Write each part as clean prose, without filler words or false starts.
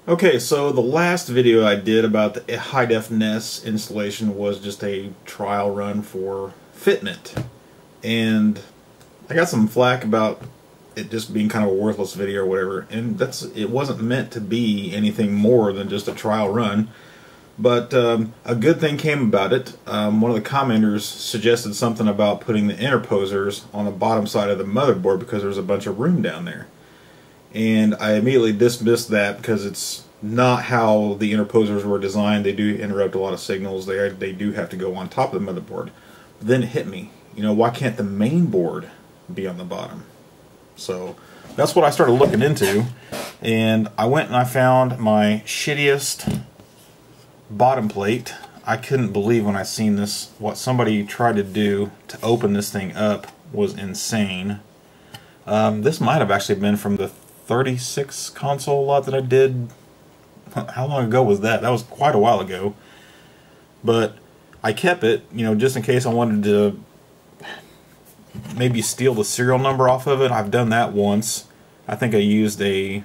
Okay, so the last video I did about the high-def NES installation was just a trial run for fitment. And I got some flack about it just being kind of a worthless video or whatever, and it wasn't meant to be anything more than just a trial run. But a good thing came about it. One of the commenters suggested something about putting the interposers on the bottom side of the motherboard because there was a bunch of room down there. And I immediately dismissed that because it's not how the interposers were designed. They do interrupt a lot of signals. They do have to go on top of the motherboard. But then it hit me. You know, why can't the main board be on the bottom? So that's what I started looking into. And I went and I found my shittiest bottom plate. I couldn't believe when I seen this. What somebody tried to do to open this thing up was insane. This might have actually been from the 36 console lot that I did. How long ago was that? That was quite a while ago. But I kept it, you know, just in case I wanted to maybe steal the serial number off of it. I've done that once. I think I used a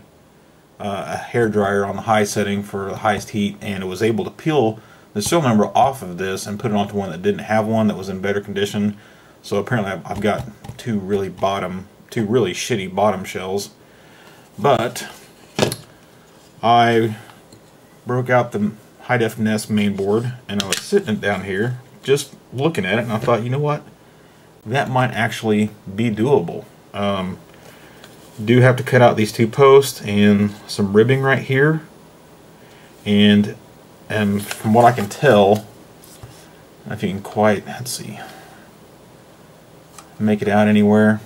hair dryer on the high setting for the highest heat, and it was able to peel the serial number off of this and put it onto one that didn't have one that was in better condition. So apparently I've got two really shitty bottom shells. But I broke out the high-def NES mainboard, and I was sitting down here just looking at it, and I thought, you know what, that might actually be doable. Do have to cut out these two posts and some ribbing right here, and from what I can tell, if you can quite, let's see, make it out anywhere.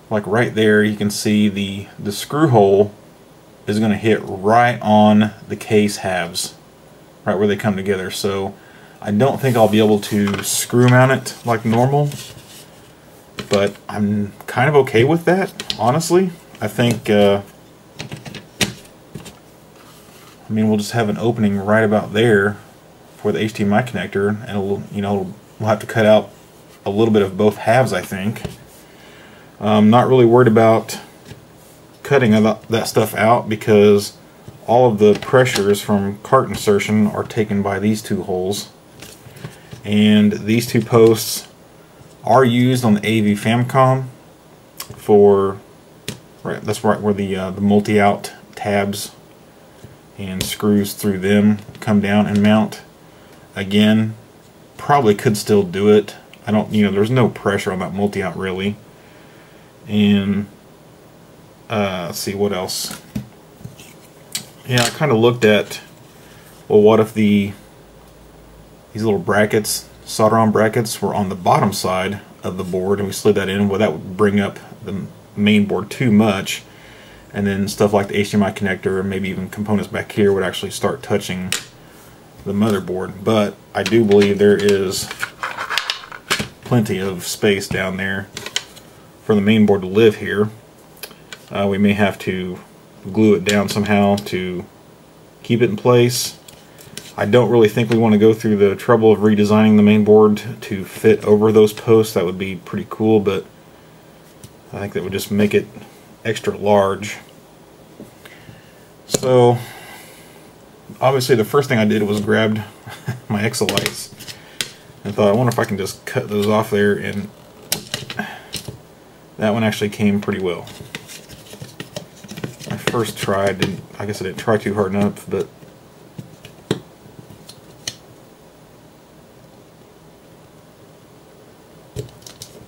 Like right there, you can see the screw hole is going to hit right on the case halves, right where they come together. So I don't think I'll be able to screw mount it like normal, but I'm kind of okay with that, honestly. I think, I mean, we'll just have an opening right about there for the HDMI connector, and we'll have to cut out a little bit of both halves, I think. I'm not really worried about cutting that stuff out because all of the pressures from cart insertion are taken by these two holes, and these two posts are used on the AV famicom for that's right where the multi-out tabs and screws through them come down and mount. Again, probably could still do it. I don't, there's no pressure on that multi-out really. And let's see what else. Yeah, I kind of looked at, well, what if these little brackets, solder-on brackets, were on the bottom side of the board, and we slid that in? Well, that would bring up the main board too much, and then stuff like the HDMI connector and maybe even components back here would actually start touching the motherboard. But I do believe there is plenty of space down there for the main board to live here. We may have to glue it down somehow to keep it in place. I don't really think we want to go through the trouble of redesigning the main board to fit over those posts. That would be pretty cool, but I think that would just make it extra large. So obviously the first thing I did was grabbed my Exolites and thought, I wonder if I can just cut those off there, and that one actually came pretty well. I first tried, I guess I didn't try too hard enough, but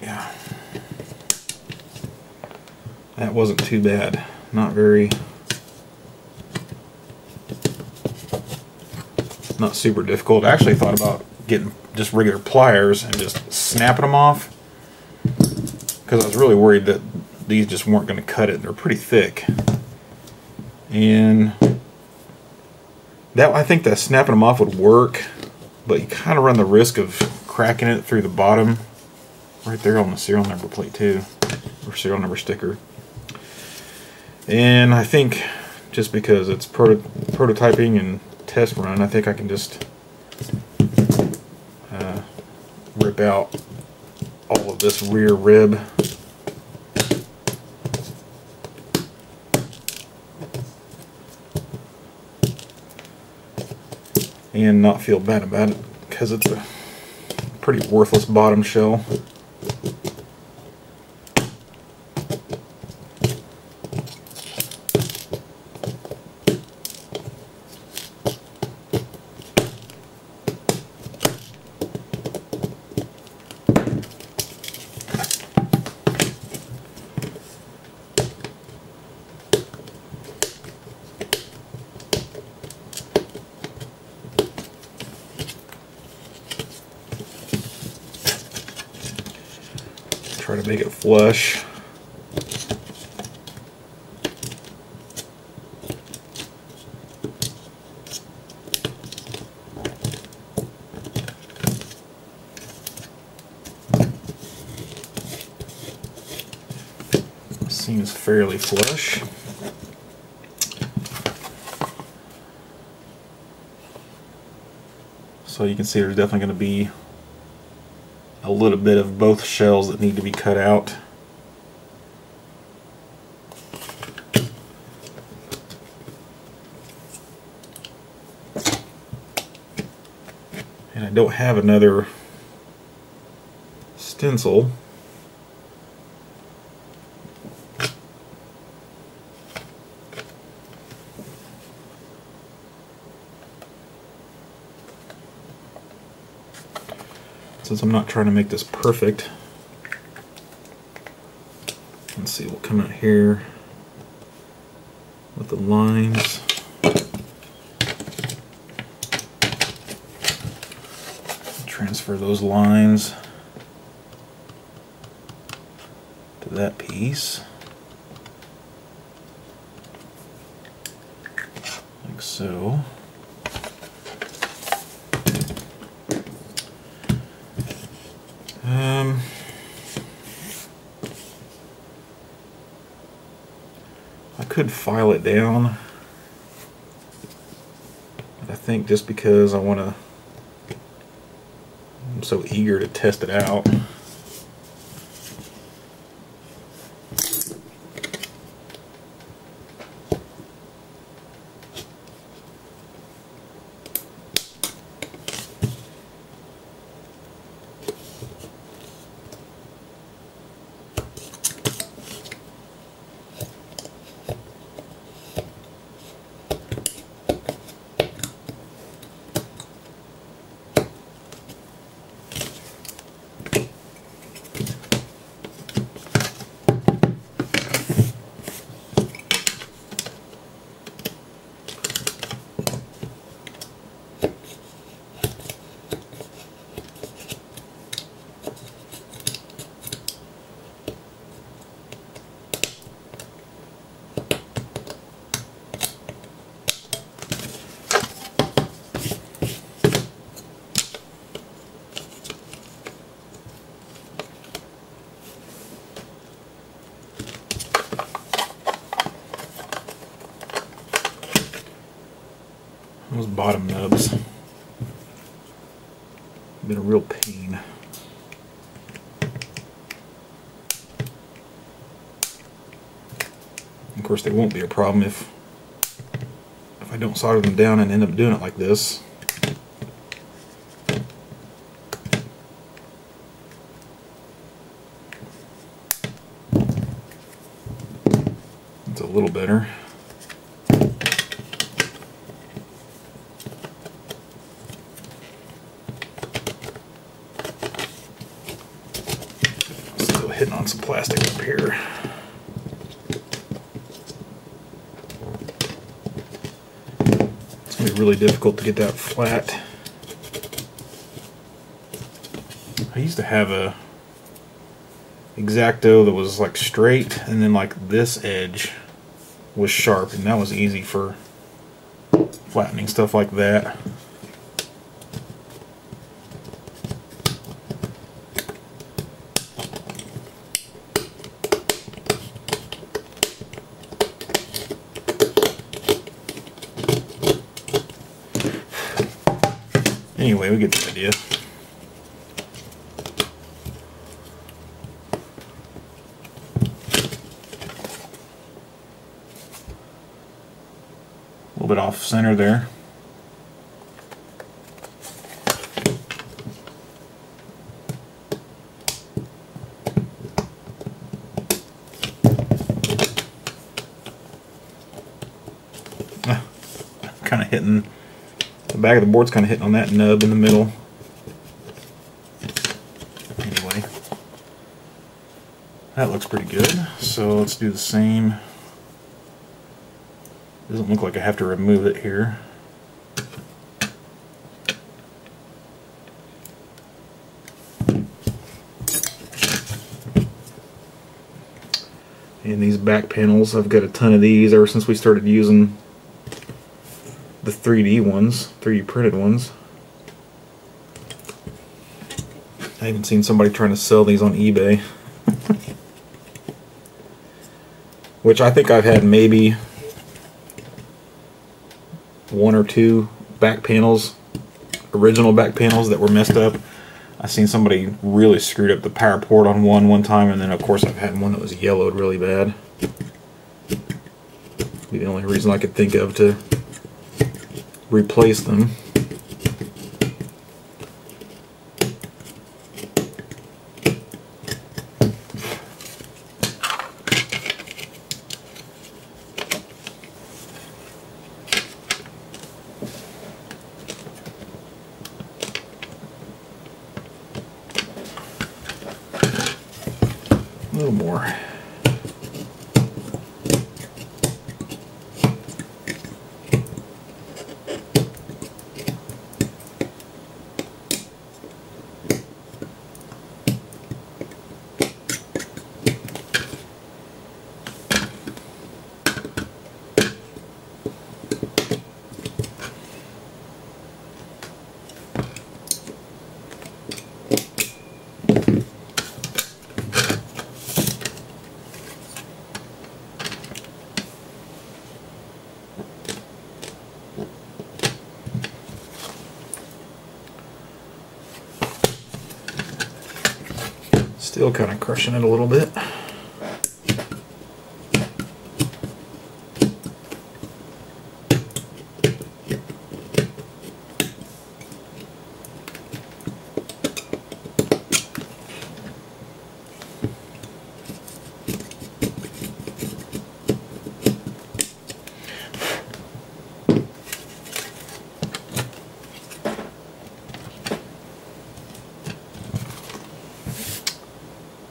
yeah, that wasn't too bad. Not super difficult. I actually thought about getting just regular pliers and just snapping them off, because I was really worried that these just weren't going to cut it. They're pretty thick, and that, I think that snapping them off would work, but you kind of run the risk of cracking it through the bottom right there on the serial number plate too, or serial number sticker. And I think just because it's prototyping and test run, I think I can just rip out all of this rear rib. and not feel bad about it because it's a pretty worthless bottom shell. Try to make it flush. Seems fairly flush. So you can see there's definitely going to be a little bit of both shells that need to be cut out. And I don't have another stencil. Since I'm not trying to make this perfect, let's see, we'll come out here with the lines. Transfer those lines to that piece, like so. I could file it down, but I think just because I'm so eager to test it out. Those bottom nubs have been a real pain. Of course, they won't be a problem if I don't solder them down and end up doing it like this. It's a little better. Still hitting on some plastic up here. It's going to be really difficult to get that flat. I used to have a X-Acto that was like straight, and then like this edge was sharp, and that was easy for flattening stuff like that. Anyway, we get the idea. A little bit off center there. of hitting, the back of the board's kind of hitting on that nub in the middle. Anyway, that looks pretty good. So let's do the same. Doesn't look like I have to remove it here. And these back panels, I've got a ton of these ever since we started using the 3D ones, 3D printed ones. I even seen somebody trying to sell these on eBay. Which I think I've had maybe 1 or 2 back panels, original back panels that were messed up. I've seen somebody really screwed up the power port on one time, and then of course I've had one that was yellowed really bad. Be the only reason I could think of to replace them. A little more. Still kind of crushing it a little bit.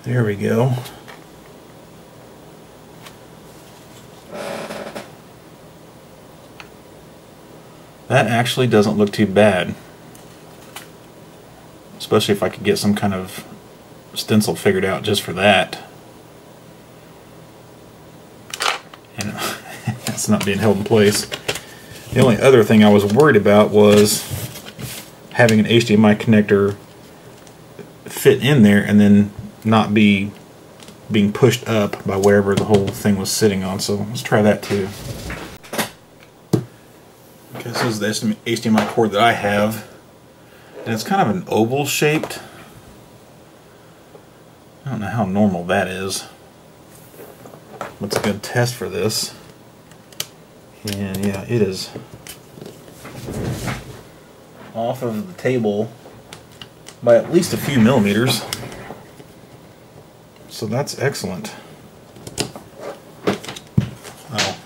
There we go. That actually doesn't look too bad. Especially if I could get some kind of stencil figured out just for that. And it's not being held in place. The only other thing I was worried about was having an HDMI connector fit in there and then not be being pushed up by wherever the whole thing was sitting on. So let's try that too. Okay, this is the HDMI cord that I have, and it's kind of an oval shaped. I don't know how normal that is. What's a good test for this? And yeah, it is off of the table by at least a few millimeters. So that's excellent. Oh,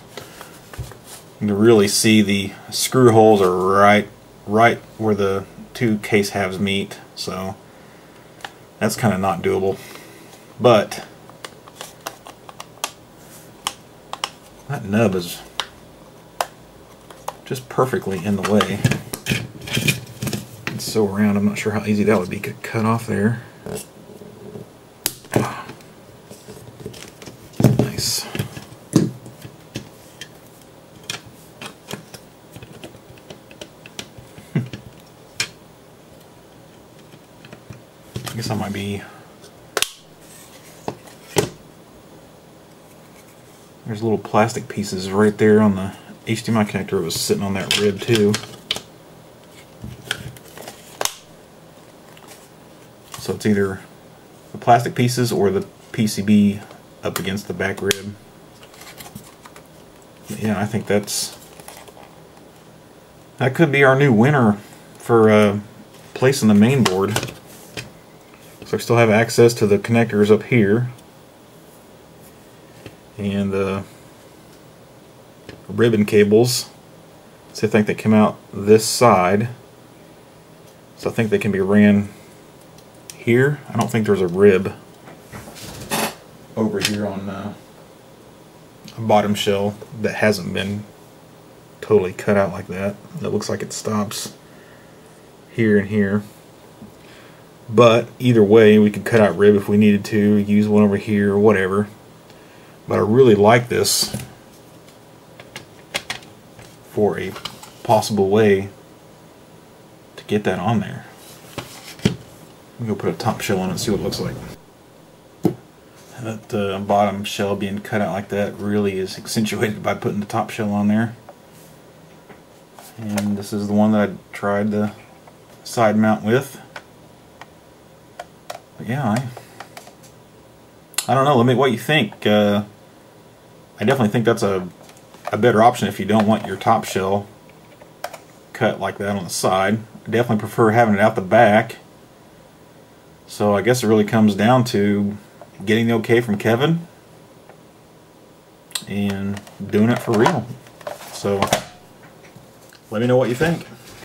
you can really see the screw holes are right where the two case halves meet, so that's kind of not doable. But that nub is just perfectly in the way. It's so round, I'm not sure how easy that would be to cut off there. Nice. I guess I might be... There's little plastic pieces right there on the HDMI connector. It was sitting on that rib too. So it's either the plastic pieces or the PCB up against the back rib. But yeah, I think that could be our new winner for placing the main board. So I still have access to the connectors up here and the ribbon cables So I think they come out this side. So I think they can be ran here. I don't think there's a rib over here on a bottom shell that hasn't been totally cut out like that. That looks like it stops here and here. But either way, we could cut out rib if we needed to, use one over here or whatever. But I really like this for a possible way to get that on there. I'm going to put a top shell on it and see what it looks like. And that bottom shell being cut out like that really is accentuated by putting the top shell on there. And this is the one that I tried the side mount with. But yeah, I don't know. Let me what you think. I definitely think that's a better option if you don't want your top shell cut like that on the side. I definitely prefer having it out the back. So I guess it really comes down to getting the okay from Kevin and doing it for real. So let me know what you think.